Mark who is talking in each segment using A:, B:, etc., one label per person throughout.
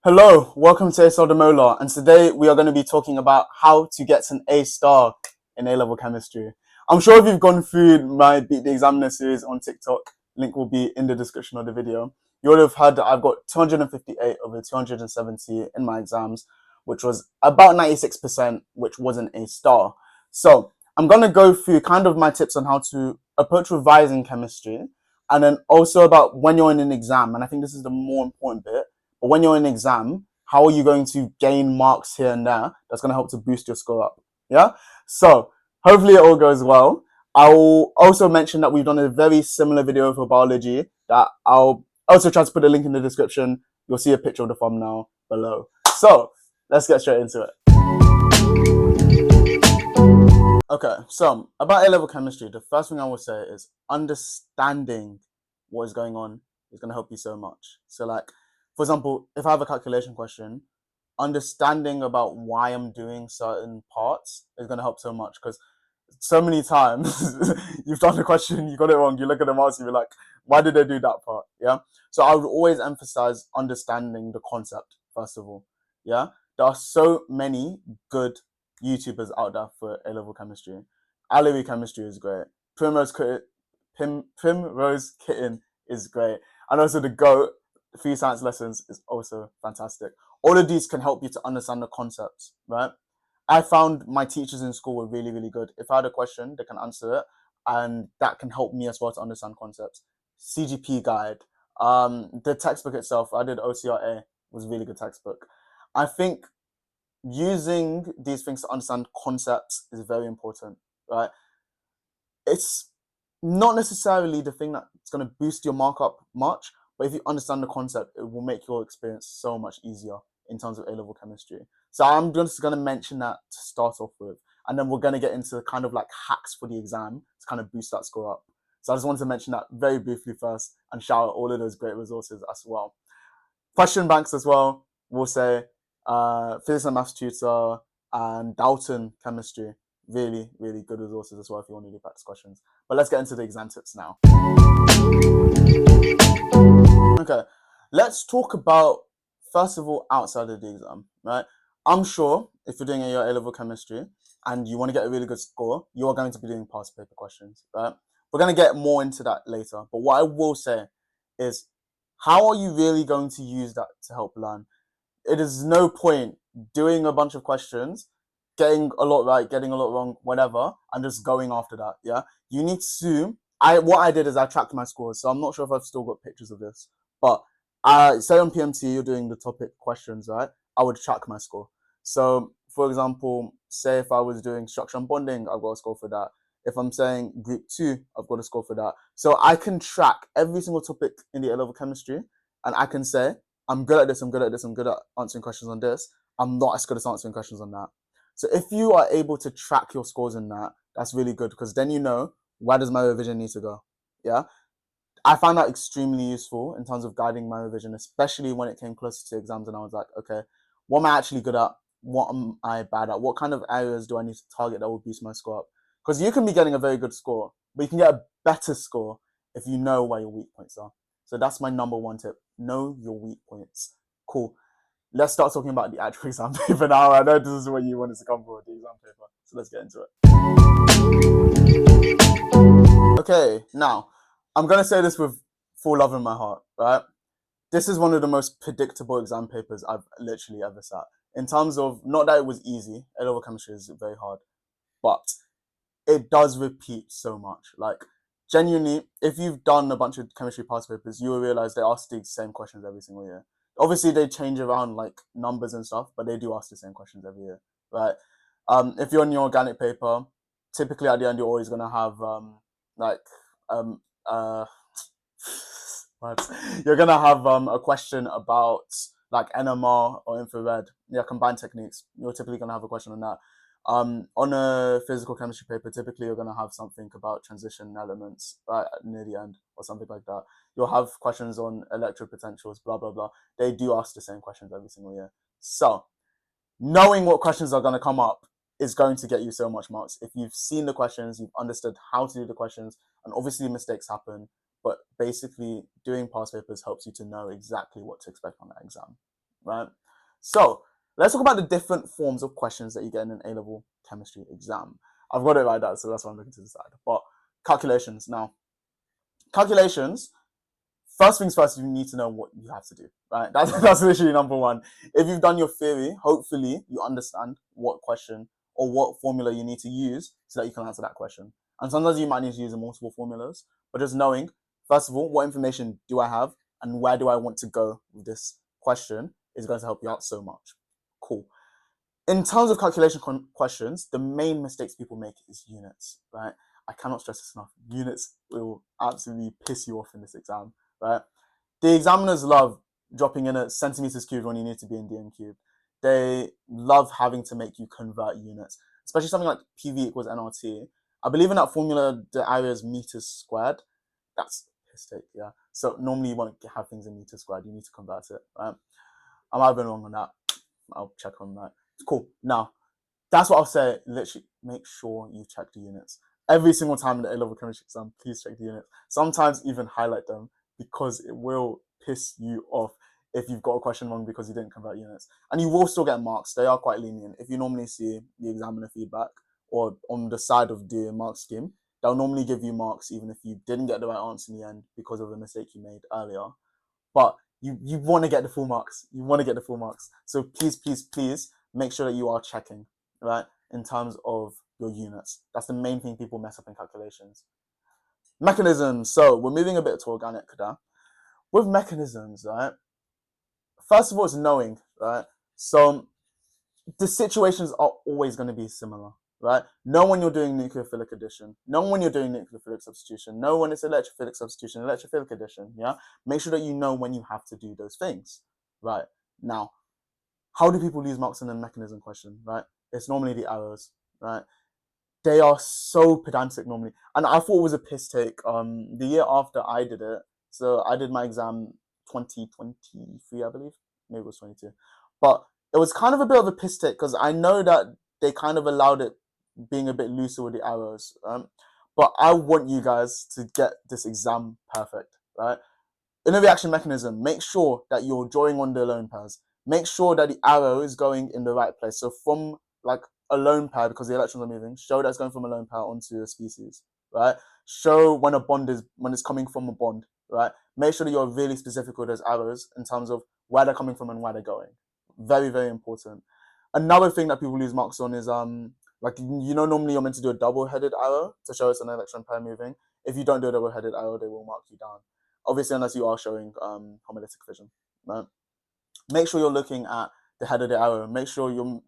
A: Hello, welcome to demola, and today we are going to be talking about how to get an A star in A-level chemistry. I'm sure if you've gone through my Beat the Examiner series on TikTok, link will be in the description of the video. You would have heard that I've got 258 over 270 in my exams, which was about 96%, which was an A star. So I'm going to go through kind of my tips on how to approach revising chemistry, and then also about when you're in an exam, and I think this is the more important bit. But when you're in an exam, how are you going to gain marks here and there? That's going to help to boost your score up. Yeah. So hopefully it all goes well. I will also mention that we've done a very similar video for biology that I'll also try to put a link in the description. You'll see a picture of the thumbnail below. So let's get straight into it. Okay, so about A-level chemistry, the first thing I will say is understanding what is going on is going to help you so much. So like, for example, if I have a calculation question, understanding about why I'm doing certain parts is going to help so much, because so many times you've done the question, you got it wrong, you look at the marks and you're like, why did they do that part? Yeah. So I would always emphasize understanding the concept, first of all. Yeah. There are so many good YouTubers out there for A-level chemistry. Allery chemistry is great. Primrose Kitten is great. And also the GOAT, Free Science Lessons, is also fantastic. All of these can help you to understand the concepts, right? I found my teachers in school were really, really good. If I had a question, they can answer it, and that can help me as well to understand concepts. CGP guide, the textbook itself, I did OCRA, was a really good textbook. I think using these things to understand concepts is very important, right? It's not necessarily the thing that's going to boost your mark up much, but if you understand the concept, it will make your experience so much easier in terms of A-level chemistry. So I'm just going to mention that to start off with, and then we're going to get into kind of like hacks for the exam to kind of boost that score up. So I just wanted to mention that very briefly first and shout out all of those great resources as well. Question banks as well, we'll say physics and maths tutor and Dalton chemistry. Really, really good resources as well if you want to do practice questions. But let's get into the exam tips now. Okay, let's talk about, first of all, outside of the exam, right? I'm sure if you're doing your A-level chemistry and you want to get a really good score, you're going to be doing past paper questions, right? We're going to get more into that later. But what I will say is, how are you really going to use that to help learn? It is no point doing a bunch of questions, getting a lot right, getting a lot wrong, whatever, and just going after that. Yeah, you need to. What I did is I tracked my scores, so I'm not sure if I've still got pictures of this, but say on PMT you're doing the topic questions, right? I would track my score. So, for example, say if I was doing structure and bonding, I've got a score for that. If I'm saying group 2, I've got a score for that. So I can track every single topic in the A-level chemistry, and I can say, I'm good at this, I'm good at this, I'm good at answering questions on this. I'm not as good as answering questions on that. So if you are able to track your scores in that, that's really good, because then you know, where does my revision need to go? Yeah. I found that extremely useful in terms of guiding my revision, especially when it came closer to exams and I was like, okay, what am I actually good at? What am I bad at? What kind of areas do I need to target that will boost my score up? Because you can be getting a very good score, but you can get a better score if you know where your weak points are. So that's my number one tip. Know your weak points. Cool. Let's start talking about the actual exam paper now. I know this is what you wanted to come for, the exam paper. So let's get into it. Okay, now, I'm going to say this with full love in my heart, right? This is one of the most predictable exam papers I've literally ever sat. In terms of, not that it was easy, A-level chemistry is very hard, but it does repeat so much. Like, genuinely, if you've done a bunch of chemistry past papers, you will realize they ask the same questions every single year. Obviously, they change around like numbers and stuff, but they do ask the same questions every year, right? If you're on your organic paper, typically at the end you're always gonna have like what? You're gonna have a question about like NMR or infrared, yeah, combined techniques. You're typically gonna have a question on that. On a physical chemistry paper, typically you're gonna have something about transition elements right near the end or something like that. You'll have questions on electric potentials, blah blah blah. They do ask the same questions every single year. So knowing what questions are gonna come up is going to get you so much marks. If you've seen the questions, you've understood how to do the questions, and obviously mistakes happen, but basically doing past papers helps you to know exactly what to expect on that exam. right? So let's talk about the different forms of questions that you get in an A-level chemistry exam. I've got it like that, so that's why I'm looking to the side. But calculations. Now, calculations, first things first, you need to know what you have to do, right? That's literally number one. If you've done your theory, hopefully you understand what question or what formula you need to use so that you can answer that question. And sometimes you might need to use multiple formulas, but just knowing, first of all, what information do I have and where do I want to go with this question is going to help you out so much. Cool. In terms of calculation questions, the main mistakes people make is units, right? I cannot stress this enough. Units will absolutely piss you off in this exam, right? The examiners love dropping in at centimeters cubed when you need to be in dm cubed. They love having to make you convert units, especially something like PV equals nRT. I believe in that formula, the area is meters squared. That's a piss take, yeah. So normally you won't have things in meters squared. You need to convert it, right? I might have been wrong on that. I'll check on that. Cool. Now, that's what I'll say. Literally, make sure you check the units. Every single time in the A-level chemistry exam, please check the units. Sometimes even highlight them because it will piss you off if you've got a question wrong because you didn't convert units. And you will still get marks. They are quite lenient. If you normally see the examiner feedback or on the side of the mark scheme, they'll normally give you marks even if you didn't get the right answer in the end because of a mistake you made earlier. But you want to get the full marks. You want to get the full marks. So please, please, please make sure that you are checking, right, in terms of your units. That's the main thing people mess up in calculations. Mechanisms. So we're moving a bit to organic there. With mechanisms, right, first of all, it's knowing, right? So the situations are always going to be similar, right? Know when you're doing nucleophilic addition. Know when you're doing nucleophilic substitution. Know when it's electrophilic substitution, electrophilic addition, yeah? Make sure that you know when you have to do those things, right? Now, how do people lose marks in a mechanism question, right? It's normally the arrows, right? They are so pedantic normally. And I thought it was a piss take. The year after I did it, so I did my exam 2023, I believe. Maybe it was 22. But it was kind of a bit of a piss take because I know that they kind of allowed it being a bit looser with the arrows. But I want you guys to get this exam perfect, right? In a reaction mechanism, make sure that you're drawing on the alone pairs. Make sure that the arrow is going in the right place. So from like a lone pair, because the electrons are moving, show that it's going from a lone pair onto a species, right? Show when it's coming from a bond, right? Make sure that you're really specific with those arrows in terms of where they're coming from and where they're going. Very, very important. Another thing that people lose marks on is like normally you're meant to do a double-headed arrow to show it's an electron pair moving. If you don't do a double-headed arrow, they will mark you down. Obviously, unless you are showing homolytic fission, right? Make sure you're looking at the head of the arrow. Make sure you're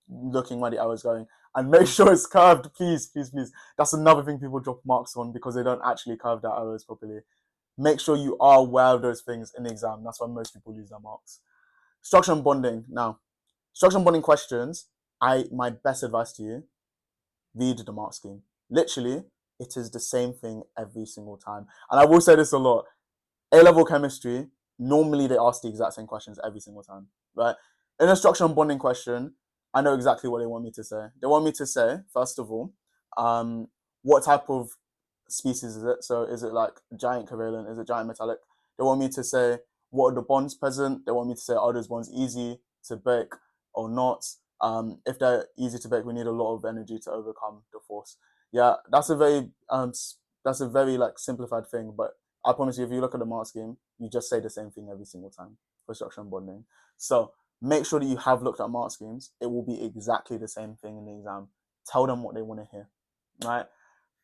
A: looking where the arrow is going, and make sure it's curved. Please, please, please. That's another thing people drop marks on because they don't actually curve their arrows properly. Make sure you are aware of those things in the exam. That's why most people lose their marks. Structure and bonding. Now, structure and bonding questions. My best advice to you: read the mark scheme. Literally, it is the same thing every single time. And I will say this a lot. A-level chemistry, normally they ask the exact same questions every single time, right? In a structure and bonding question, I know exactly what they want me to say. They want me to say, first of all, what type of species is it? So is it like giant covalent? Is it giant metallic? They want me to say, what are the bonds present? They want me to say, are those bonds easy to break or not? If they're easy to break, we need a lot of energy to overcome the force. Yeah, that's a very like simplified thing, but I promise you, if you look at the mark scheme, you just say the same thing every single time for structure and bonding. So make sure that you have looked at mark schemes. It will be exactly the same thing in the exam. Tell them what they want to hear, right?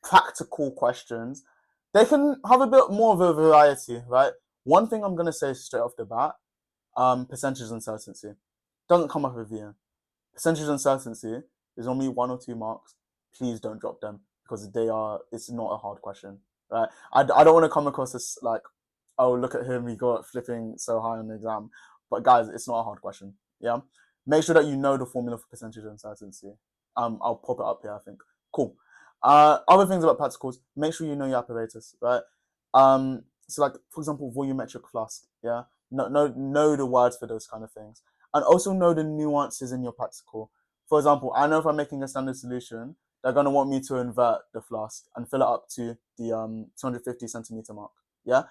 A: Practical questions. They can have a bit more of a variety, right? One thing I'm going to say straight off the bat, percentage uncertainty. Doesn't come up with VN. Percentage uncertainty is only 1 or 2 marks. Please don't drop them because it's not a hard question, right? I don't want to come across as like, oh, look at him, he got flipping so high on the exam. But guys, it's not a hard question, yeah? Make sure that you know the formula for percentage uncertainty. I'll pop it up here, I think. Cool. Other things about practicals, make sure you know your apparatus, right? So like, for example, volumetric flask, yeah? Know the words for those kind of things. And also know the nuances in your practical. For example, I know if I'm making a standard solution, they're going to want me to invert the flask and fill it up to the 250 centimeter mark, yeah?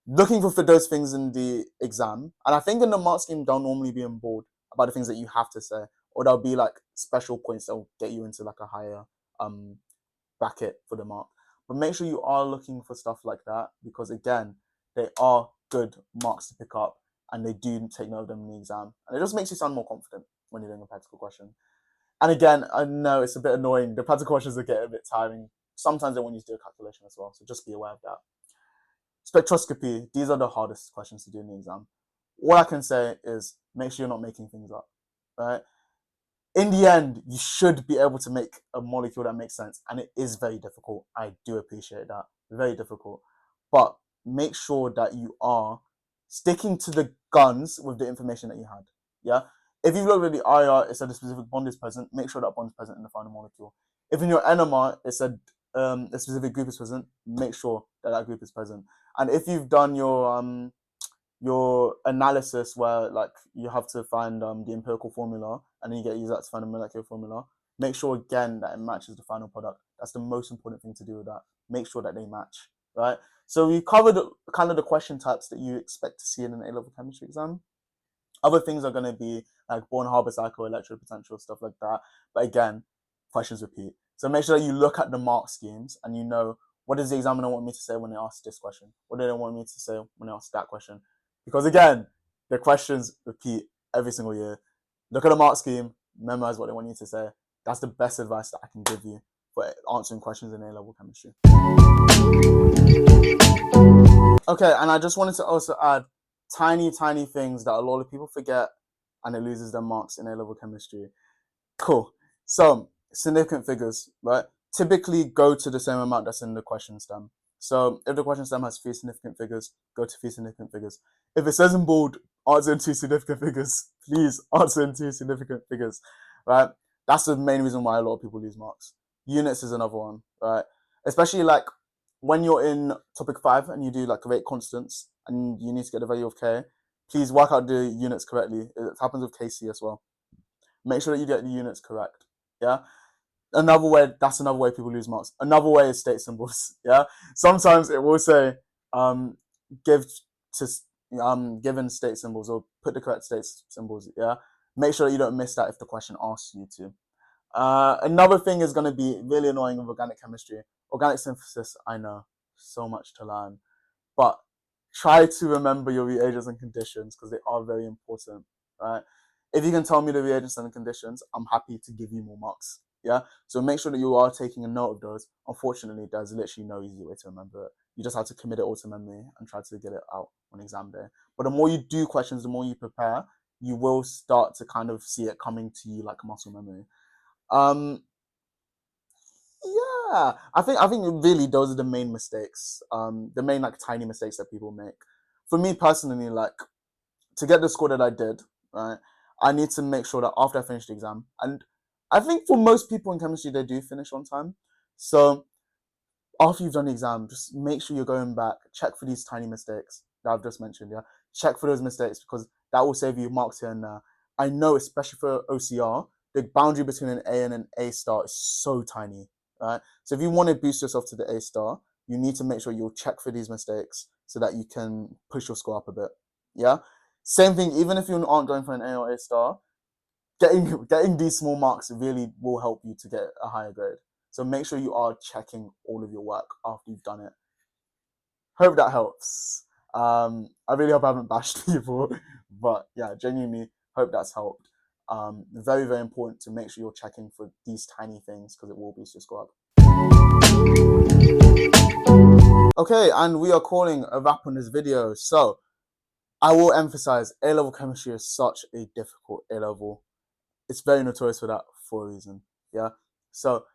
A: looking for those things in the exam. And I think in the mark scheme, they'll normally be on board about the things that you have to say, or there'll be like special points that will get you into like a higher bracket for the mark. But make sure you are looking for stuff like that, because again, they are good marks to pick up, and they do take note of them in the exam. And it just makes you sound more confident when you're doing a practical question. And again, I know it's a bit annoying. The practical questions are getting a bit tiring. Sometimes they want you to do a calculation as well, so just be aware of that. Spectroscopy, these are the hardest questions to do in the exam. All I can say is make sure you're not making things up, right? In the end, you should be able to make a molecule that makes sense, and it is very difficult. I do appreciate that. Very difficult. But make sure that you are sticking to the guns with the information that you had. Yeah? If you've looked at the IR, it said a specific bond is present, make sure that bond is present in the final molecule. If in your NMR, it said a specific group is present, make sure that that group is present. And if you've done your analysis where like you have to find the empirical formula and then you get use that to find a molecular formula, make sure again that it matches the final product. That's the most important thing to do with that. Make sure that they match, right? So we covered kind of the question types that you expect to see in an A-level chemistry exam. Other things are going to be like Born-Haber cycle, electropotential, stuff like that. But again, questions repeat. So make sure that you look at the mark schemes and you know, what does the examiner want me to say when they ask this question? What do they want me to say when they ask that question? Because again, the questions repeat every single year. Look at the mark scheme, memorize what they want you to say. That's the best advice that I can give you for answering questions in A-level chemistry. Okay, and I just wanted to also add tiny things that a lot of people forget, and it loses their marks in A-level chemistry. Cool. So significant figures, right, typically go to the same amount that's in the question stem. So if the question stem has 3 significant figures, go to 3 significant figures. If it says in bold, answer in 2 significant figures, please answer in 2 significant figures, right? That's the main reason why a lot of people lose marks. Units is another one, right? Especially like when you're in topic 5 and you do like rate constants and you need to get the value of K, please work out the units correctly. It happens with KC as well. Make sure that you get the units correct. Yeah. That's another way people lose marks. Another way is state symbols. Yeah. Sometimes it will say give to given state symbols, or put the correct state symbols. Yeah. Make sure that you don't miss that if the question asks you to. Another thing is going to be really annoying with organic chemistry. Organic synthesis, I know, so much to learn. But try to remember your reagents and conditions, because they are very important, right? If you can tell me the reagents and the conditions, I'm happy to give you more marks. Yeah. So make sure that you are taking a note of those. Unfortunately, there's literally no easy way to remember it. You just have to commit it all to memory and try to get it out on exam day. But the more you do questions, the more you prepare, you will start to kind of see it coming to you like muscle memory. Yeah, I think really those are the main mistakes. The main like tiny mistakes that people make. For me personally, like to get the score that I did, right, I need to make sure that after I finish the exam, and I think for most people in chemistry they do finish on time. So after you've done the exam, just make sure you're going back, check for these tiny mistakes that I've just mentioned. Yeah, check for those mistakes, because that will save you marks here and there. I know, especially for OCR, the boundary between an A and an A star is so tiny, right? So if you want to boost yourself to the A star, you need to make sure you'll check for these mistakes so that you can push your score up a bit. Yeah. Same thing, even if you aren't going for an A or A star, getting these small marks really will help you to get a higher grade. So make sure you are checking all of your work after you've done it. Hope that helps. I really hope I haven't bashed people, but yeah, genuinely hope that's helped. Very important to make sure you're checking for these tiny things, because it will boost your score up. Okay, and we are calling a wrap on this video. So I will emphasize, A-level chemistry is such a difficult A-level. It's very notorious for that for a reason. Yeah. So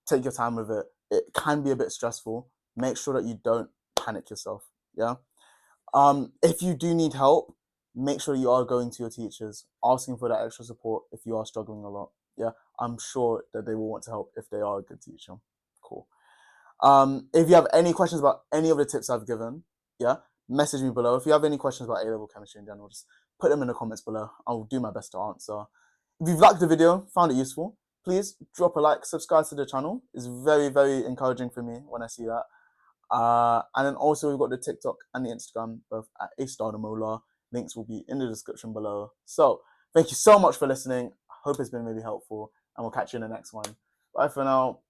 A: take your time with it. It can be a bit stressful. Make sure that you don't panic yourself. Yeah. If you do need help, make sure you are going to your teachers, asking for that extra support if you are struggling a lot. Yeah. I'm sure that they will want to help if they are a good teacher. Cool. If you have any questions about any of the tips I've given, yeah, message me below. If you have any questions about A-level chemistry in general, just put them in the comments below. I'll do my best to answer. If you've liked the video, found it useful, please drop a like, subscribe to the channel. It's very encouraging for me when I see that. And then also we've got the TikTok and the Instagram, both at demola. Links will be in the description below. So thank you so much for listening. I hope it's been really helpful, and we'll catch you in the next one. Bye for now.